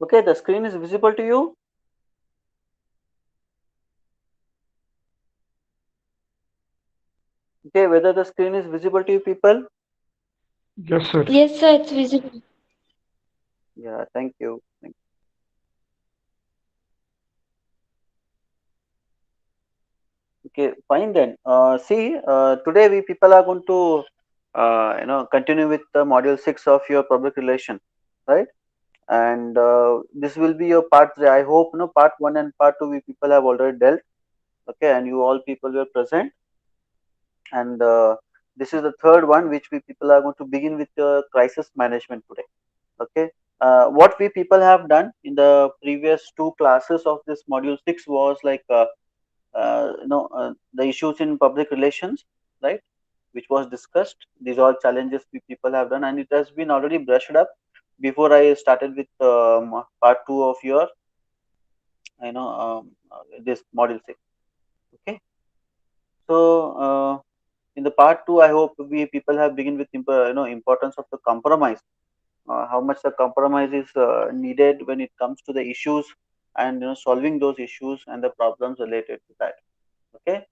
Okay, the screen is visible to you. Okay, whether the screen is visible to you people? Yes, sir. Yes, sir, it's visible. Yeah, thank you. Okay, fine then. See, today we people are going to, continue with the module 6 of your public relation, right? And this will be your part 3. I hope, part 1 and part 2 we people have already dealt. Okay, and you all people were present. And this is the third one, which we people are going to begin with crisis management today. Okay. What we people have done in the previous two classes of this module 6 was like the issues in public relations, right, which was discussed. These all challenges we people have done, and it has been already brushed up before I started with part 2 of your this module 6. Okay, so in the part 2 I hope we people have begin with importance of the compromise, how much the compromise is needed when it comes to the issues, and solving those issues and the problems related to that. Okay,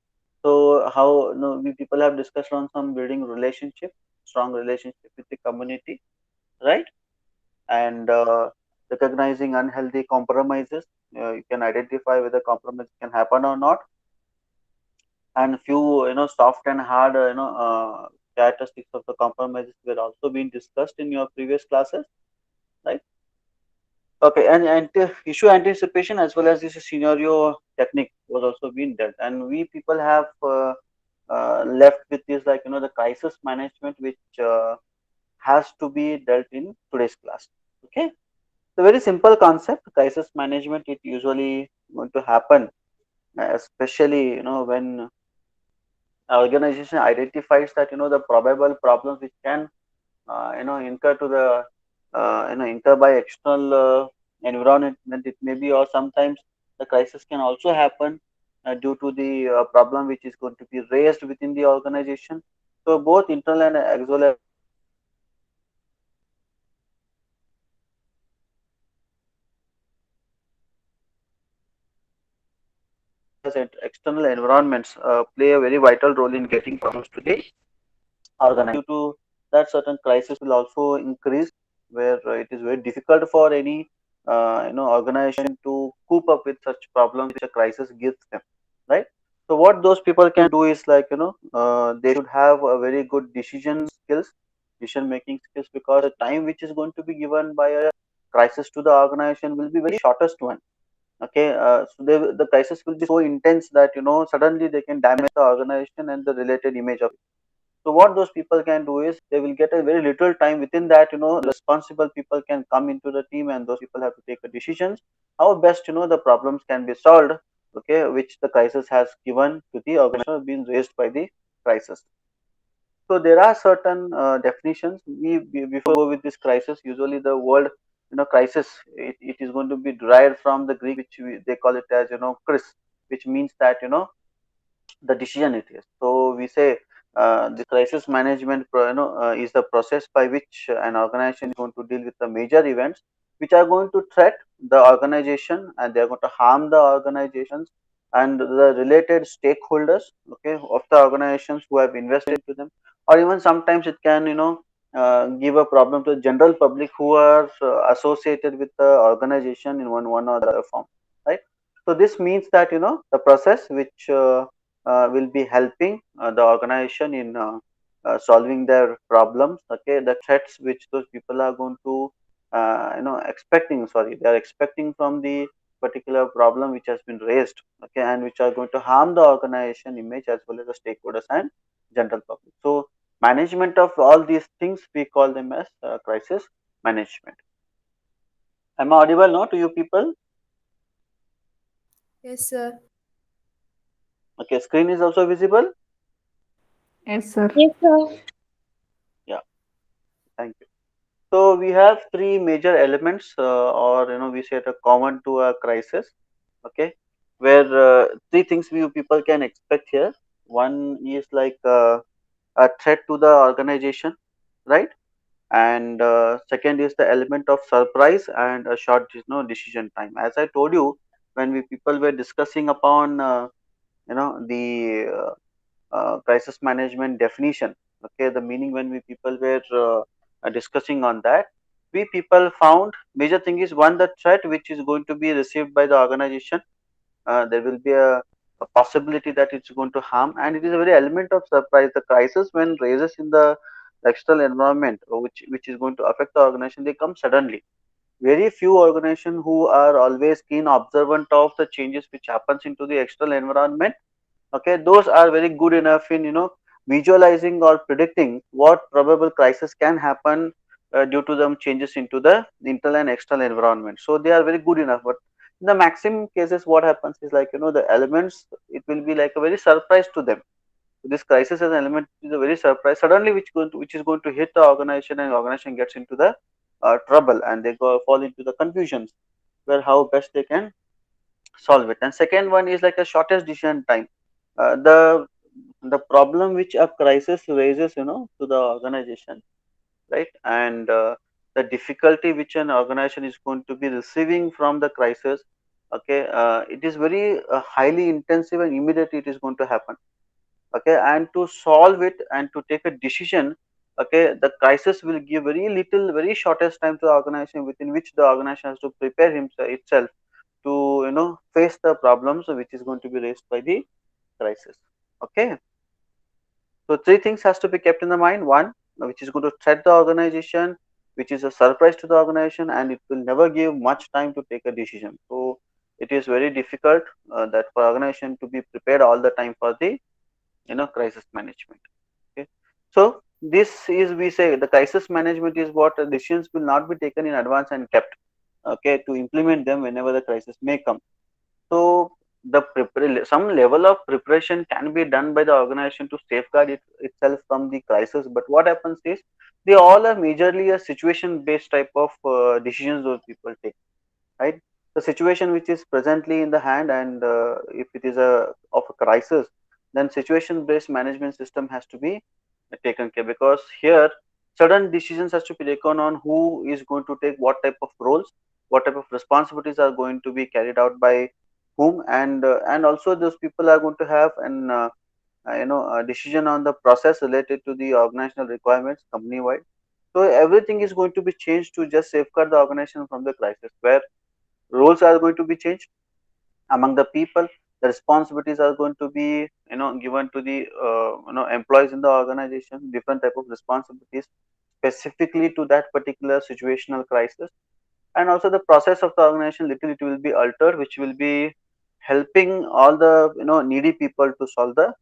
so how we people have discussed on some building relationship, strong relationship with the community, right? And recognizing unhealthy compromises, you can identify whether compromise can happen or not, and few soft and hard characteristics of the compromises were also being discussed in your previous classes, right? Okay, and issue anticipation as well as this scenario technique was also being dealt, and we people have left with this, like the crisis management, which has to be dealt in today's class. Okay, so very simple concept, crisis management. It usually going to happen, especially when organization identifies that the probable problems which can incur to the incur by external environment. It may be, or sometimes the crisis can also happen due to the problem which is going to be raised within the organization. So both internal and as well as external environments play a very vital role in getting problems to the organization. Due to that, certain crisis will also increase, where it is very difficult for any organization to cope up with such problems which a crisis gives them, right? So what those people can do is, like they should have a very good decision making skills, because the time which is going to be given by a crisis to the organization will be very shortest one. Okay, so the crisis will be so intense that suddenly they can damage the organization and the related image of. So what those people can do is, they will get a very little time. Within that, responsible people can come into the team, and those people have to take a decisions how best the problems can be solved. Okay, which the crisis has given to the organization, being raised by the crisis. So there are certain definitions. Before we go with this crisis, usually the word crisis, it is going to be derived from the Greek, which they call it as kris, which means that the decision it is. So we say the crisis management is the process by which an organization is going to deal with the major events which are going to threat the organization, and they are going to harm the organizations and the related stakeholders, okay, of the organizations who have invested into them. Or even sometimes it can give a problem to the general public who are associated with the organization in one or the other form, right? So this means that the process which will be helping the organization in solving their problems. Okay, the threats which those people are going to expecting, sorry, they are expecting from the particular problem which has been raised. Okay, and which are going to harm the organization image as well as the stakeholders and general public. So management of all these things, we call them as crisis management. Am I audible now to you people? Yes, sir. Okay, screen is also visible. Yes, sir. Yes, sir. Yeah, thank you. So we have three major elements, or we say the common to a crisis. Okay, where three things we people can expect here. One is like a threat to the organization, right? and second is the element of surprise and a short decision time. As I told you, when we people were discussing upon the crisis management definition, okay, the meaning, when we people were discussing on that, we people found major thing is one, the threat which is going to be received by the organization. There will be a possibility that it's going to harm, and it is a very element of surprise. The crisis when raises in the external environment, which is going to affect the organization, they come suddenly. Very few organizations who are always keen observant of the changes which happens into the external environment, okay, those are very good enough in visualizing or predicting what probable crisis can happen due to them changes into the internal and external environment. So they are very good enough, but in the maximum cases what happens is like the elements, it will be like a very surprise to them. This crisis as an element is a very surprise suddenly which is going to hit the organization, and organization gets into the trouble, and they fall into the confusions where how best they can solve it. And second one is like a shortest decision time. The problem which a crisis raises to the organization, right? And the difficulty which an organization is going to be receiving from the crisis, okay, it is very highly intensive and immediately it is going to happen, okay. And to solve it and to take a decision, okay, the crisis will give very little, very shortest time to the organization, within which the organization has to prepare himself itself to face the problems which is going to be raised by the crisis, okay. So three things has to be kept in the mind. One, which is going to threat the organization, which is a surprise to the organization, and it will never give much time to take a decision. So it is very difficult that for organization to be prepared all the time for the crisis management. Okay. So this is, we say, the crisis management is what decisions will not be taken in advance and kept, okay, to implement them whenever the crisis may come. So some level of preparation can be done by the organization to safeguard itself from the crisis. But what happens is they all are majorly a situation based type of decisions those people take, right? The situation which is presently in the hand, and if it is a crisis, then situation based management system has to be taken care, because here sudden decisions has to be taken on who is going to take what type of roles, what type of responsibilities are going to be carried out by whom, and also those people are going to have an a decision on the process related to the organizational requirements company wide. So everything is going to be changed to just safeguard the organization from the crisis, where roles are going to be changed among the people. The responsibilities are going to be given to the employees in the organization, different type of responsibilities specifically to that particular situational crisis. And also the process of the organization little it will be altered, which will be helping all the needy people to solve the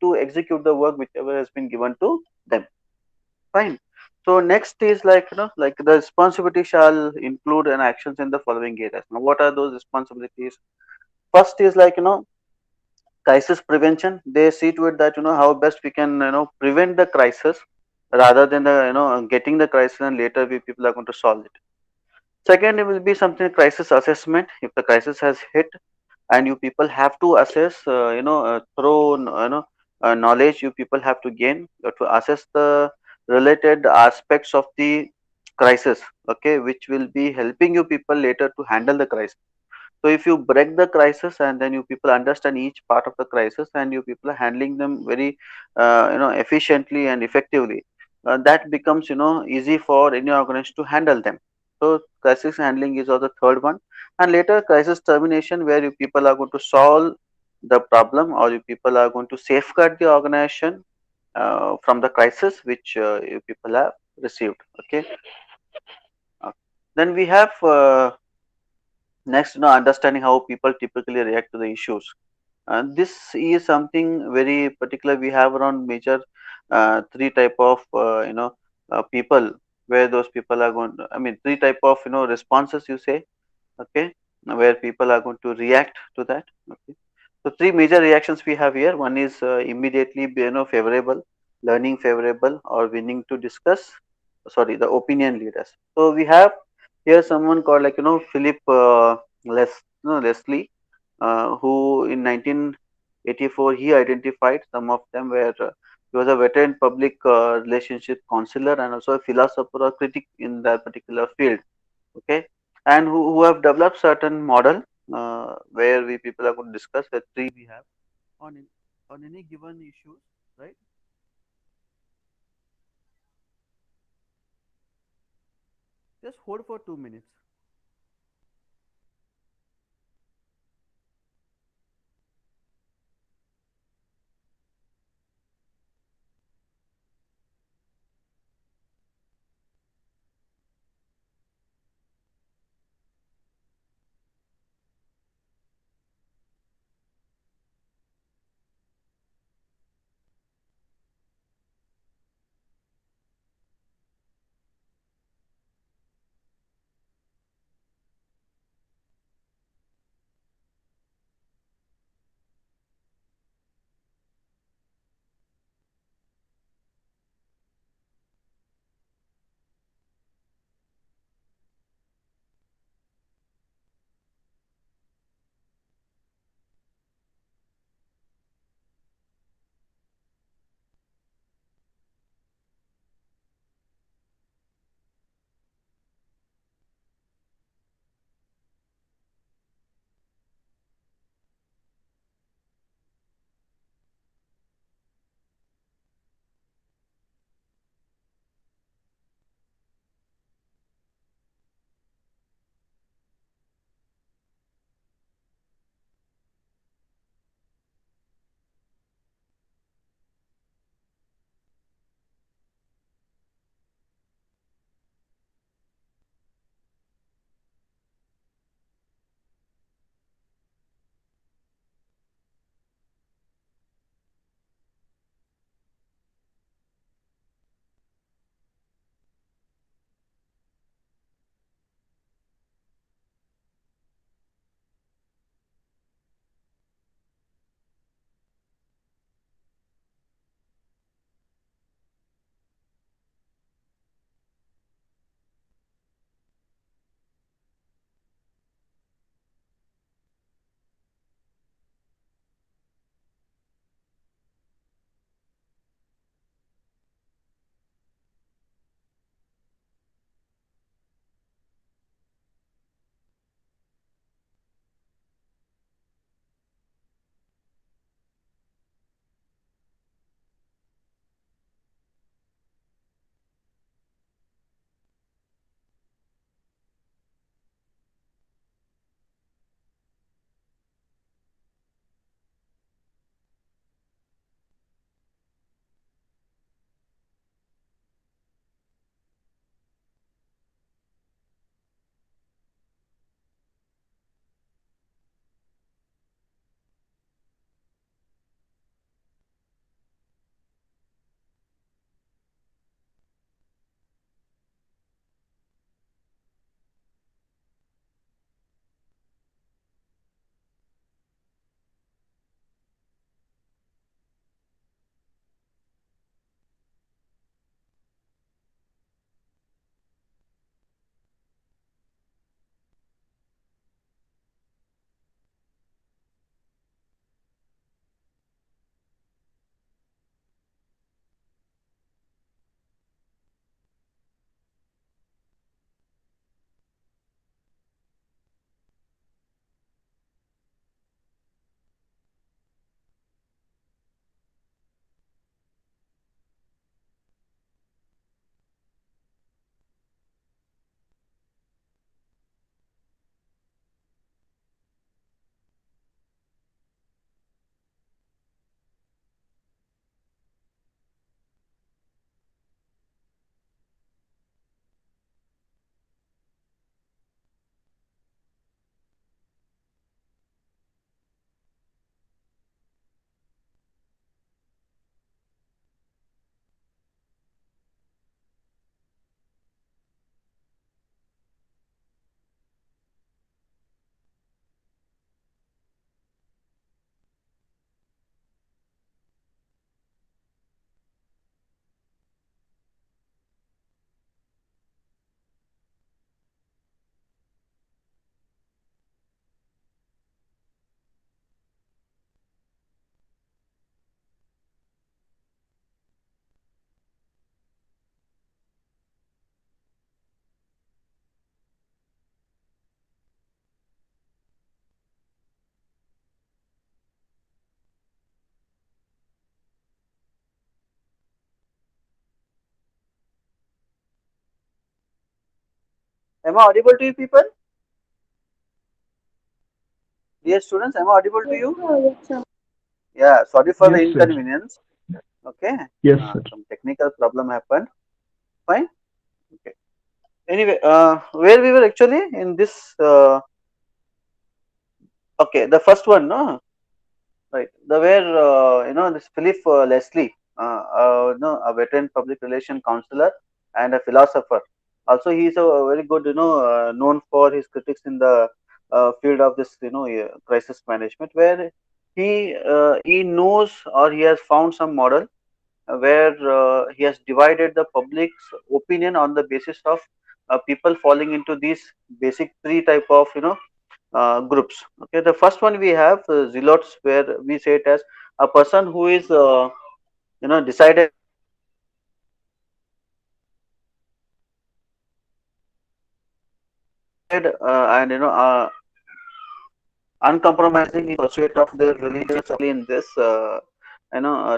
to execute the work whichever has been given to them. Fine. So next is like like the responsibility shall include an actions in the following areas. Now what are those responsibilities? First is like crisis prevention. They see to it that how best we can prevent the crisis rather than the getting the crisis and later we people are going to solve it. Second, it will be something crisis assessment. If the crisis has hit and you people have to assess through knowledge you people have to gain to assess the related aspects of the crisis, okay, which will be helping you people later to handle the crisis. So if you break the crisis and then you people understand each part of the crisis and you people are handling them very efficiently and effectively, that becomes easy for any organization to handle them. So crisis handling is also the third one. And later crisis termination, where you people are going to solve the problem or you people are going to safeguard the organization from the crisis which you people have received, okay. Uh, then we have next, understanding how people typically react to the issues. This is something very particular. We have around major three type of people, where those people are going. I mean, three type of responses. You say, okay, where people are going to react to that. Okay, so three major reactions we have here. One is immediately favorable, learning favorable, or willing to discuss. Sorry, the opinion leaders. So we have here someone called like Philip Leslie, who in 1984 he identified some of them were He was a veteran public relationship counselor and also a philosopher or critic in that particular field. Okay, and who have developed certain model where we people are going to discuss the three we have on on any given issues, right? Just hold for 2 minutes. Am I audible to you people? Dear students, am I audible to you? Yes, sir. Yeah, sorry for the Yes, sir. inconvenience. Okay, Yes, sir. some technical problem happened. Fine. Okay. Anyway, where we were actually in this. Okay, the first one, no, right? The where this Philip Leslie, no, a veteran public relation counselor and a philosopher. Also, he is a very good, known for his critics in the field of this, crisis management, where he knows or he has found some model where he has divided the public's opinion on the basis of people falling into these basic three type of groups. Okay, the first one we have zealots, where we say it as a person who is decided and uncompromising in pursuit of their religious in this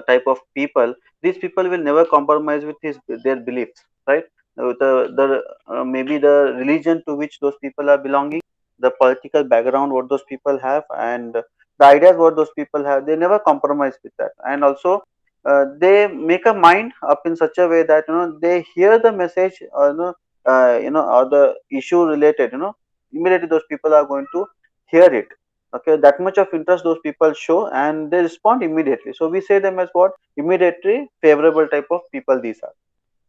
type of people. These people will never compromise with his their beliefs, right? The maybe the religion to which those people are belonging, the political background what those people have, and the ideas what those people have, they never compromise with that. And also they make a mind up in such a way that they hear the message, or or the issue related, immediately those people are going to hear it. Okay, that much of interest those people show, and they respond immediately. So we say them as what? Immediately favorable type of people these are.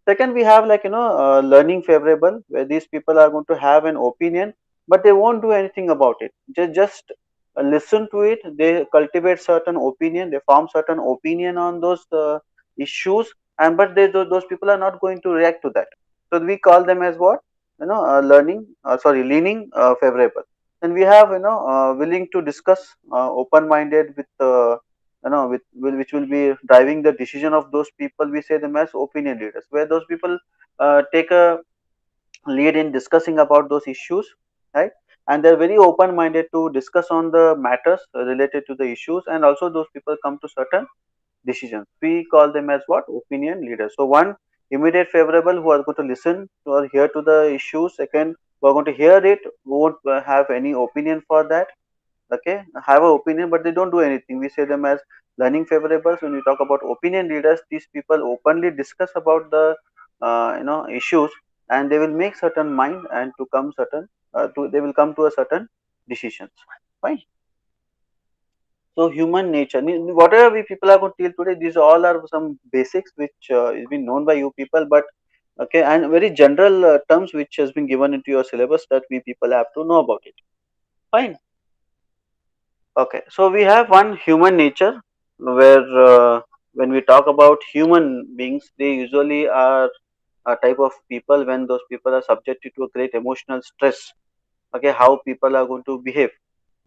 Second, we have like learning favorable, where these people are going to have an opinion, but they won't do anything about it. Just listen to it. They cultivate certain opinion, they form certain opinion on those issues, and but those people are not going to react to that. So we call them as what? Learning sorry leaning favorable. And we have willing to discuss, open minded with which will be driving the decision of those people. We say them as opinion leaders, where those people take a lead in discussing about those issues, right? And they're very open minded to discuss on the matters related to the issues, and also those people come to certain decisions. We call them as what? Opinion leaders. So one, immediate favorable, who are going to listen or hear to the issues. Second, who are going to hear it, who won't have any opinion for that. Okay, have an opinion but they don't do anything. We say them as learning favorables. When we talk about opinion leaders, these people openly discuss about the issues, and they will make certain mind and to come certain they will come to a certain decisions. Fine. So human nature, whatever we people are going to tell today, these all are some basics which is been known by you people, but okay, and very general terms which has been given into your syllabus that we people have to know about it. Fine. Okay, so we have one human nature, where when we talk about human beings, they usually are a type of people when those people are subjected to a great emotional stress. Okay, how people are going to behave.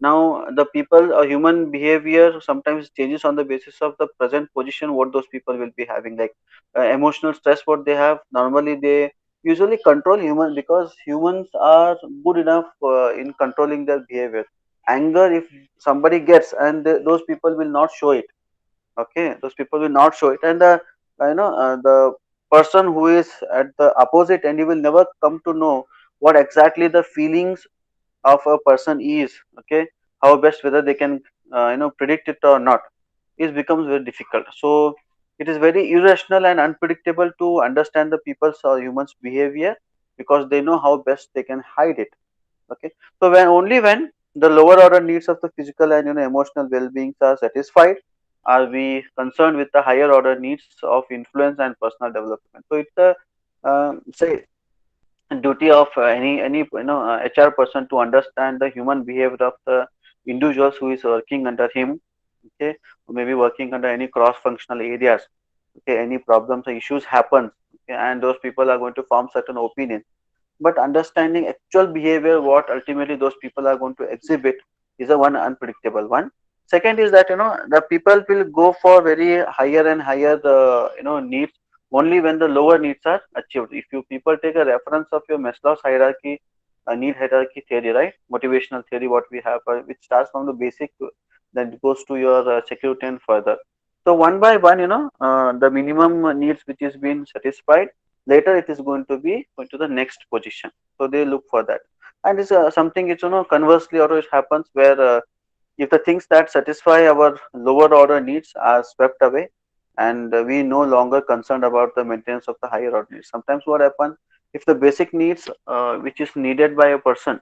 Now, the people, human behavior sometimes changes on the basis of the present position what those people will be having, like emotional stress what they have. Normally, they usually control human, because humans are good enough in controlling their behavior. Anger, if somebody gets, and those people will not show it. Okay, those people will not show it, and the person who is at the opposite end, you will never come to know what exactly the feelings of a person is. Okay, how best whether they can predict it or not, is becomes very difficult. So it is very irrational and unpredictable to understand the people's or humans behavior, because they know how best they can hide it. Okay, so when the lower order needs of the physical and emotional well-being are satisfied, are we concerned with the higher order needs of influence and personal development. So it's a say duty of any HR person to understand the human behavior of the individuals who is working under him. Okay, who may be working under any cross functional areas. Okay, any problems or issues happen, okay, and those people are going to form certain opinions, but understanding actual behavior what ultimately those people are going to exhibit is a one unpredictable one. Second is that the people will go for very higher and higher the needs only when the lower needs are achieved. If you people take a reference of your Maslow's hierarchy, need hierarchy theory, right? Motivational theory what we have, which starts from the basic, then goes to your security and further. So one by one, the minimum needs which is being satisfied, later it is going to be going to the next position. So they look for that. And it's something, it's, conversely always happens where if the things that satisfy our lower order needs are swept away, and we no longer concerned about the maintenance of the higher order needs. Sometimes what happens, if the basic needs which is needed by a person,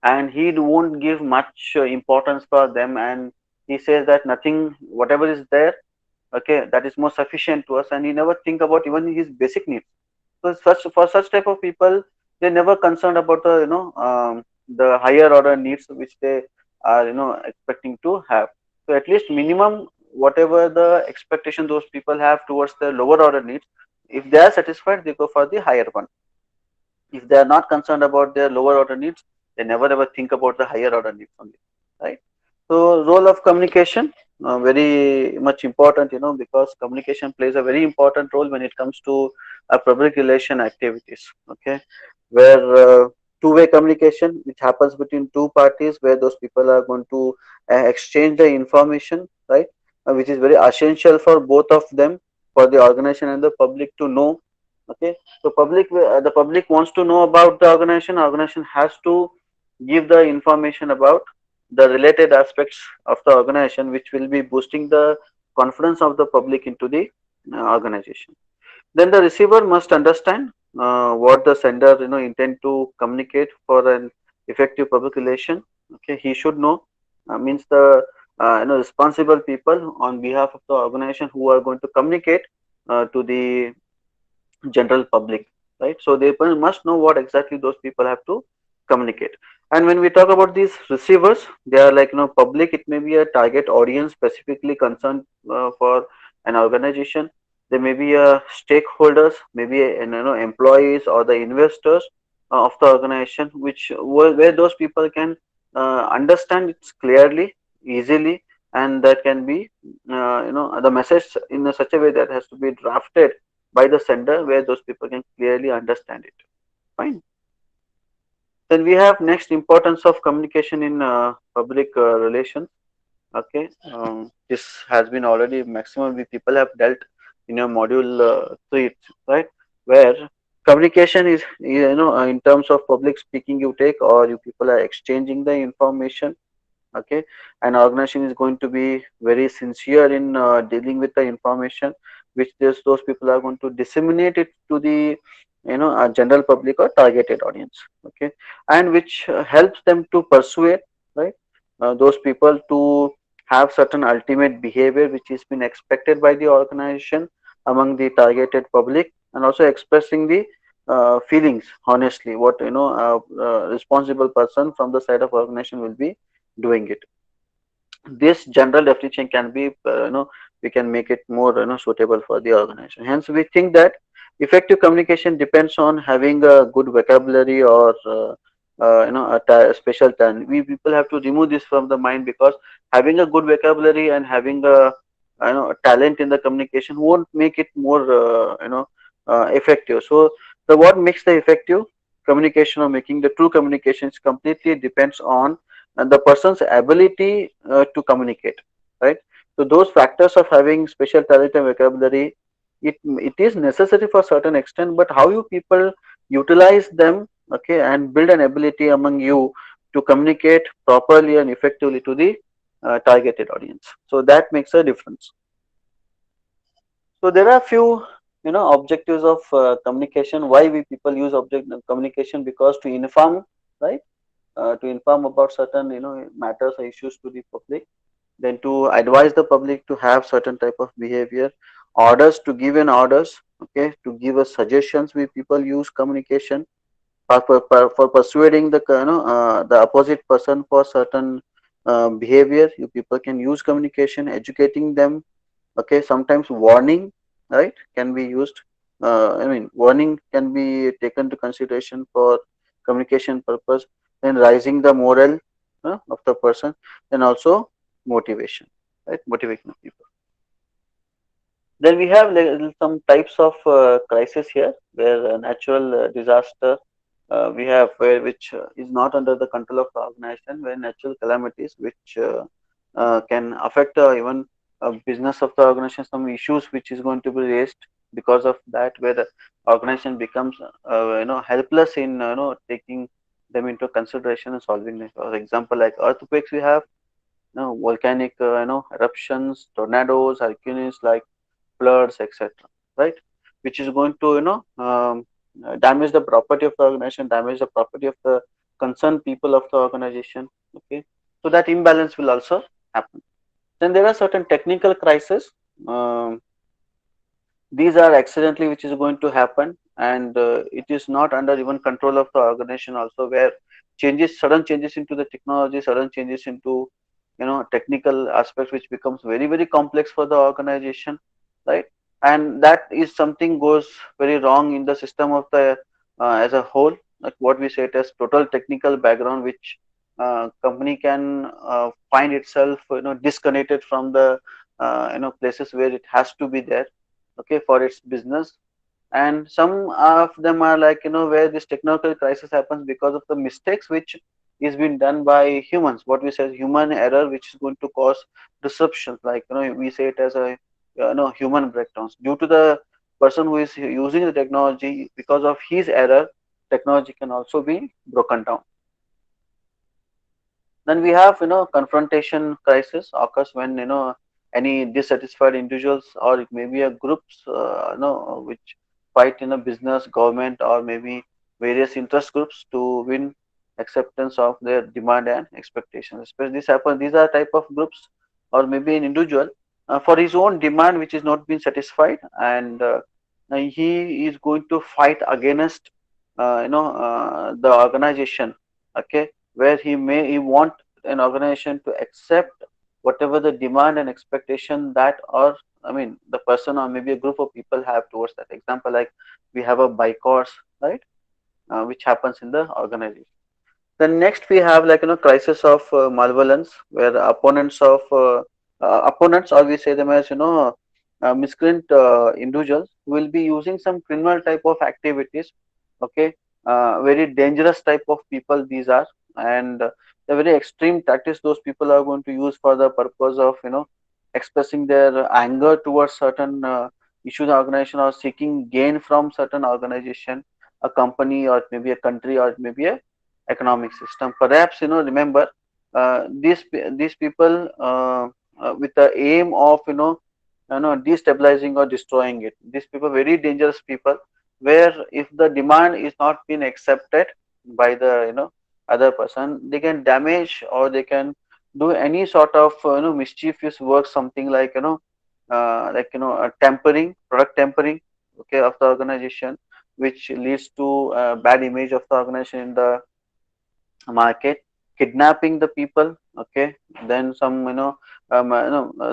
and he won't give much importance for them, and he says that nothing, whatever is there, okay, that is more sufficient to us, and he never think about even his basic needs. So such, for such type of people, they never concerned about the, the higher order needs which they are, expecting to have. So at least minimum, whatever the expectation those people have towards the lower order needs, if they are satisfied, they go for the higher one. If they are not concerned about their lower order needs, they never ever think about the higher order needs only, right? So role of communication, very much important, because communication plays a very important role when it comes to public relation activities. Okay, where two-way communication, which happens between two parties, where those people are going to exchange the information, right, which is very essential for both of them, for the organization and the public to know. Okay, so the public wants to know about the organization. Organization has to give the information about the related aspects of the organization, which will be boosting the confidence of the public into the organization. Then the receiver must understand what the sender, intend to communicate for an effective public relation. Okay, he should know, means the responsible people on behalf of the organization who are going to communicate to the general public, right? So they must know what exactly those people have to communicate. And when we talk about these receivers, they are like, public. It may be a target audience specifically concerned for an organization. There may be stakeholders, maybe employees or the investors of the organization, which where those people can understand it clearly, easily, and that can be the message in such a way that has to be drafted by the sender, where those people can clearly understand it. Fine. Then we have next, importance of communication in public relations. Okay, this has been already maximum we people have dealt in your module 3, right? Where communication is, in terms of public speaking you take, or you people are exchanging the information. Okay, an organization is going to be very sincere in dealing with the information which those people are going to disseminate it to the general public or targeted audience. Okay, and which helps them to persuade, right, those people to have certain ultimate behavior which is been expected by the organization among the targeted public, and also expressing the feelings honestly, what responsible person from the side of organization will be doing it. This general definition can be, we can make it more, suitable for the organization. Hence we think that effective communication depends on having a good vocabulary, or a special talent. We people have to remove this from the mind, because having a good vocabulary and having a talent in the communication won't make it more effective. So the what makes the effective communication, or making the true communications, completely depends on the person's ability to communicate, right? So those factors of having special talent and vocabulary, it is necessary for certain extent, but how you people utilize them, okay, and build an ability among you to communicate properly and effectively to the targeted audience, so that makes a difference. So there are few, objectives of communication. Why we people use object communication? Because to inform, right, to inform about certain matters or issues to the public, then to advise the public to have certain type of behavior, orders, to give an orders, okay, to give us suggestions. We people use communication for persuading the the opposite person for certain behavior. You people can use communication, educating them. Okay, sometimes warning, right, can be used. I mean, warning can be taken to consideration for communication purpose. Then rising the morale of the person. Then also motivation, right, motivating the people. Then we have some types of crisis here, where natural disaster we have, where which is not under the control of the organization, where natural calamities which can affect even business of the organization, some issues which is going to be raised. because of that, where the organization becomes helpless in taking them into consideration and solving it. For example, like earthquakes, we have volcanic eruptions, tornadoes, hurricanes, like floods, etc. Right, which is going to damage the property of the organization, damage the property of the concerned people of the organization. Okay, so that imbalance will also happen. Then there are certain technical crises. Um, these are accidentally which is going to happen, and it is not under even control of the organization also, where sudden changes into the technology, sudden changes into technical aspects, which becomes very very complex for the organization, right? And that is something goes very wrong in the system of the as a whole, like what we say it as total technical background, which company can find itself disconnected from the places where it has to be there, okay, for its business. And some of them are like where this technical crisis happens because of the mistakes which is being done by humans, what we say is human error, which is going to cause disruptions, like we say it as a human breakdowns due to the person who is using the technology. Because of his error, technology can also be broken down. Then we have confrontation crisis occurs when any dissatisfied individuals, or it may be a groups which fight in a business, government, or maybe various interest groups to win acceptance of their demand and expectations. Especially this happen, these are type of groups, or maybe an individual for his own demand which is not being satisfied, and he is going to fight against the organization, okay, where he want an organization to accept whatever the demand and expectation that, or I mean the person or maybe a group of people have towards that. Example, like we have a boycotts, right, which happens in the organization. Then next we have like crisis of malevolence, where opponents, or we say them as miscreant individuals, will be using some criminal type of activities. Okay, very dangerous type of people these are, and the very extreme tactics those people are going to use for the purpose of expressing their anger towards certain issues organization, or seeking gain from certain organization, a company, or maybe a country, or maybe a economic system. Perhaps remember these people with the aim of destabilizing or destroying it. These people very dangerous people, where if the demand is not being accepted by the other person, they can damage, or they can do any sort of mischievous work, something like tampering, product tampering, okay, of the organization, which leads to bad image of the organization in the market, kidnapping the people, okay. Then some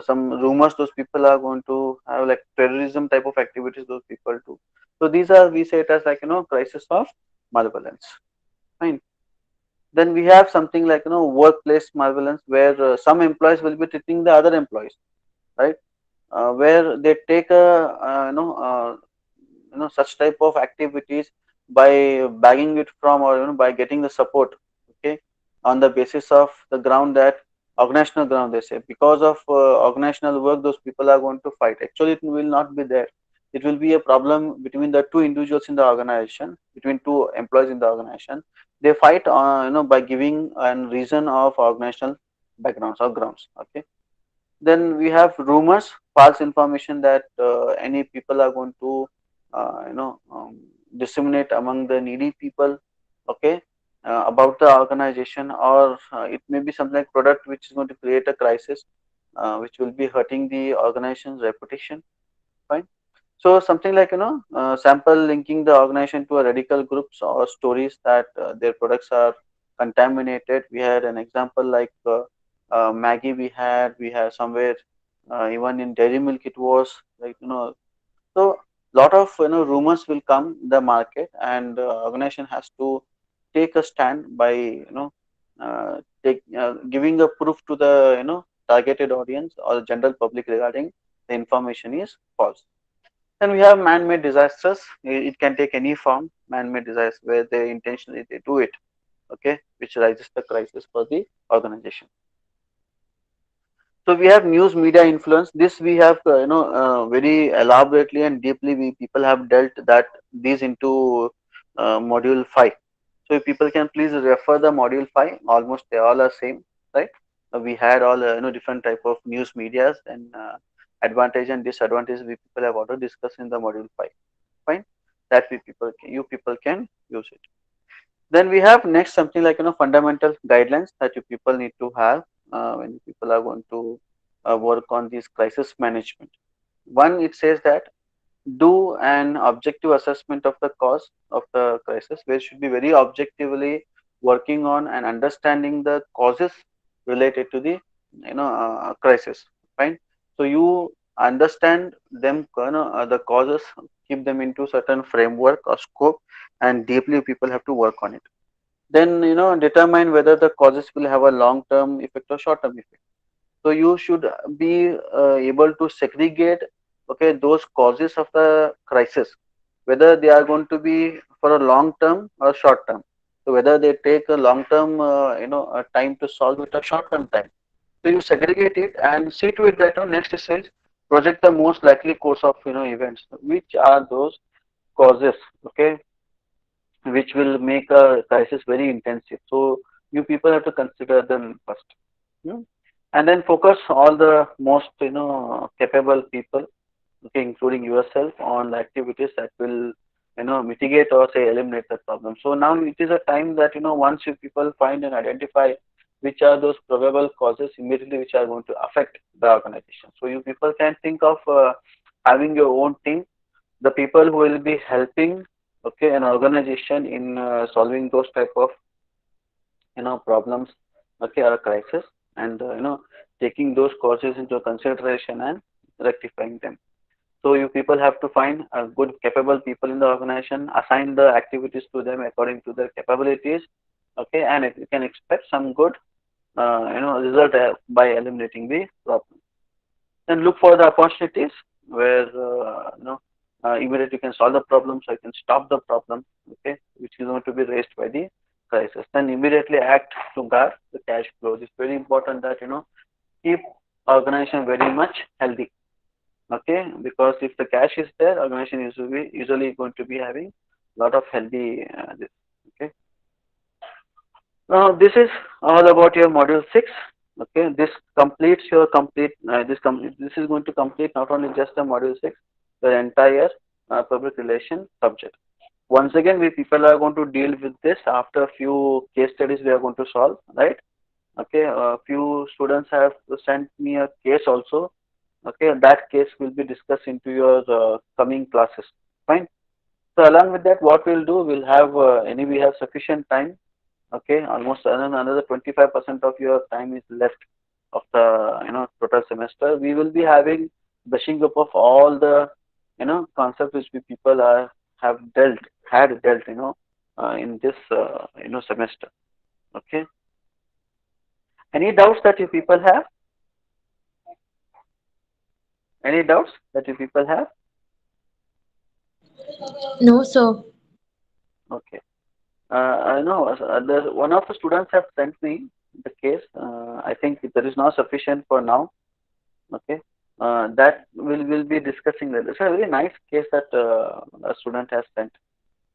some rumors those people are going to have, like terrorism type of activities those people do. So these are, we say it as like crisis of malevolence. Fine. Then we have something like workplace malevolence, where some employees will be treating the other employees, right, where they take a such type of activities by bagging it from, or by getting the support, okay, on the basis of the ground that organizational ground, they say, because of organizational work those people are going to fight. Actually it will not be there, it will be a problem between the two individuals in the organization, between two employees in the organization. They fight by giving a reason of organizational backgrounds or grounds, okay. Then we have rumors, false information, that any people are going to disseminate among the needy people, okay, about the organization, or it may be something like product which is going to create a crisis, which will be hurting the organization's reputation. Fine. So something like sample linking the organization to a radical groups, or stories that their products are contaminated. We had an example like Maggie. We had somewhere, even in Dairy Milk it was like so lot of rumors will come in the market, and organization has to take a stand by take giving a proof to the targeted audience or the general public regarding the information is false. Then we have man-made disasters. It can take any form. Man-made disaster, where they intentionally they do it, okay, which raises the crisis for the organization. So we have news media influence. This we have very elaborately and deeply we people have dealt that these into module 5. So if people can please refer the module 5, almost they all are same, right? We had all different type of news medias and advantage and disadvantage we people have already discussed in the module 5. Fine, that we people you people can use it. Then we have next something like fundamental guidelines that you people need to have when people are going to work on this crisis management. One, it says that do an objective assessment of the cause of the crisis, where should be very objectively working on and understanding the causes related to the crisis. Fine. So you understand them, the causes, keep them into certain framework or scope, and deeply people have to work on it. Then determine whether the causes will have a long term effect or short term effect. So you should be able to segregate, okay, those causes of the crisis, whether they are going to be for a long term or short term. So whether they take a long term time to solve it or short term time. So you segregate it and see to it that next stage project the most likely course of events, which are those causes, okay, which will make a crisis very intensive. So you people have to consider them first. Hmm? And then focus all the most capable people, okay, including yourself, on the activities that will mitigate or say eliminate the problem. So now it is a time that once you people find and identify which are those probable causes immediately which are going to affect the organization. So you people can think of having your own team, the people who will be helping, okay, an organization in solving those type of problems, okay, or crisis, and taking those causes into consideration and rectifying them. So you people have to find good capable people in the organization, assign the activities to them according to their capabilities, okay, and you can expect some good result by eliminating the problem. Then look for the opportunities where immediately you can solve the problem, so you can stop the problem, okay, which is going to be raised by the crisis. Then immediately act to guard the cash flow. It's very important that keep organization very much healthy, okay, because if the cash is there, organization is usually going to be having a lot of healthy this, okay. Now this is all about your module 6. Okay, this completes your complete this is going to complete not only just the module 6, the entire public relation subject. Once again, we people are going to deal with this after a few case studies we are going to solve, right? Okay, a few students have sent me a case also. Okay, that case will be discussed into your coming classes. Fine. So along with that, what we'll do, we'll have we have sufficient time. Okay, almost another 25% of your time is left of the total semester. We will be having brushing up of all the concepts which we people are have dealt had dealt in this semester. Okay, any doubts that you people have? Any doubts that you people have? No, sir. Okay. I know one of the students have sent me the case. I think there is not sufficient for now. Okay, that will be discussing that. It's a very nice case that a student has sent.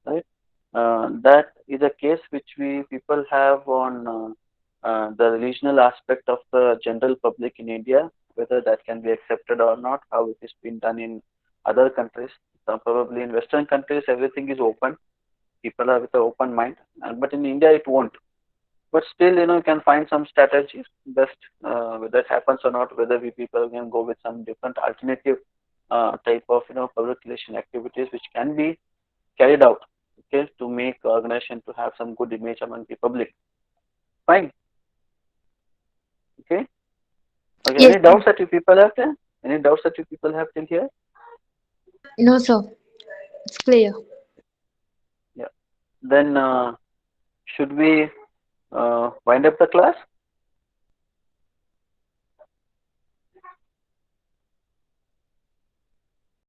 Right, that is a case which we people have on the regional aspect of the general public in India, whether that can be accepted or not. How it is been done in other countries. Probably in Western countries, everything is open. People are with an open mind, but in India it won't. But still, you can find some strategies best, whether it happens or not, whether we people can go with some different alternative type of public relation activities which can be carried out, okay, to make organization to have some good image among the public. Fine. Okay. Okay. Yes, Any sir. doubts that you people have there? Any doubts that you people have till here? No, sir. It's clear. Yeah. Then should we wind up the class?